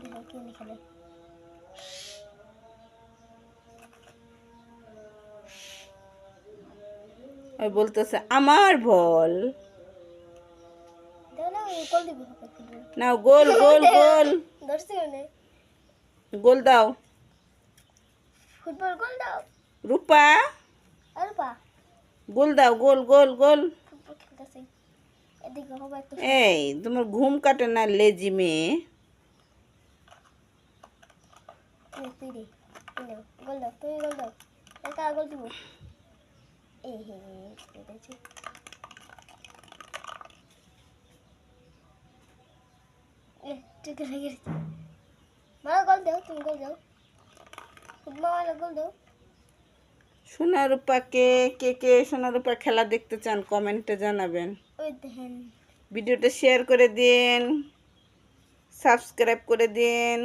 দেখো কি খেলে ওই বলতেছে আমার বল দাও না গোল দিব ফুটবল নাও গোল গোল গোল ধরছি মানে গোল দাও ফুটবল গোল দাও রূপা আর পা গোল দাও গোল গোল গোল ফুটবল খেলতেছি এদিকে হবে একটু এই তোমার ঘুম কাটে না লেজি মেয়ে তুই দে গোল দাও তুমি গোল দাও একা গোল দিব এই হে দেখছি ঠিক আছে গেছে মারা গোল দাও তুমি গোল দাও ফুটবল গোল দাও সোনা রূপাকে কে কে সোনা রূপা খেলা দেখতে চান কমেন্টে জানাবেন ওই দেখেন ভিডিওটা শেয়ার করে দিন সাবস্ক্রাইব করে দিন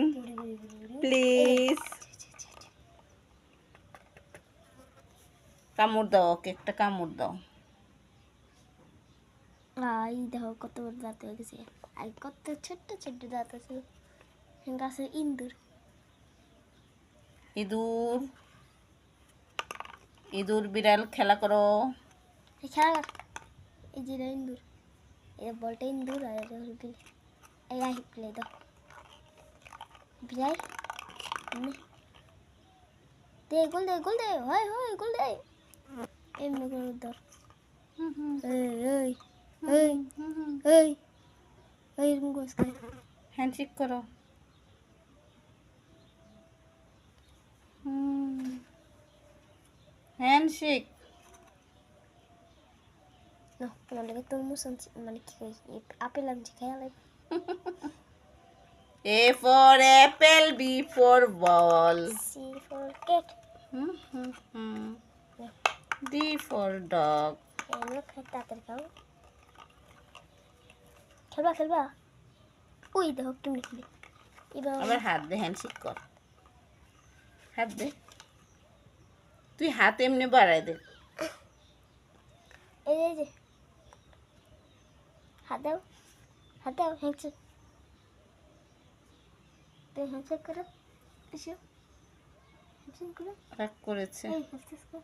প্লিজ কামড় দাও ওকে একটা কামড় দাও এই দেখো কত বড় দাঁত হয়ে গেছে আর কত ছোট্ট ছোট্ট দাঁত আছে গাছের ইন্দুর ইঁদুর ইঁদুর বিড়াল খেলা করো খেলা এই যে ইন্দুর এই বলটা ইন্দুর আর এটা হলো বিল এই আই প্লে দাও বিলাই দে গোল দে হয় হয় গোল দে এমনি গোল দাও এই এই এই এই এই মুগস কে হ্যান্ডশেক করো হ্যান্ডশেক না তোমার লাগে তরমুজ আনছি মানে কি কই আপেল আনছি খেয়া লাগে A for apple, B for ball. C for cat D for dog. এমনি তাড়াতাড়ি খাও খেলবা খেলবা ওই দেখো তুমি খেলে এবার আবার হাত দে হ্যান্ডশেক কর হাত দে তুই হাত এমনি বাড়ায় দে এই যে হাত দাও হ্যান্ডশেক তুই হ্যান্ডশেক করো এসো হ্যান্ডশেক করো রাগ করেছে এই হ্যান্ডশেক করো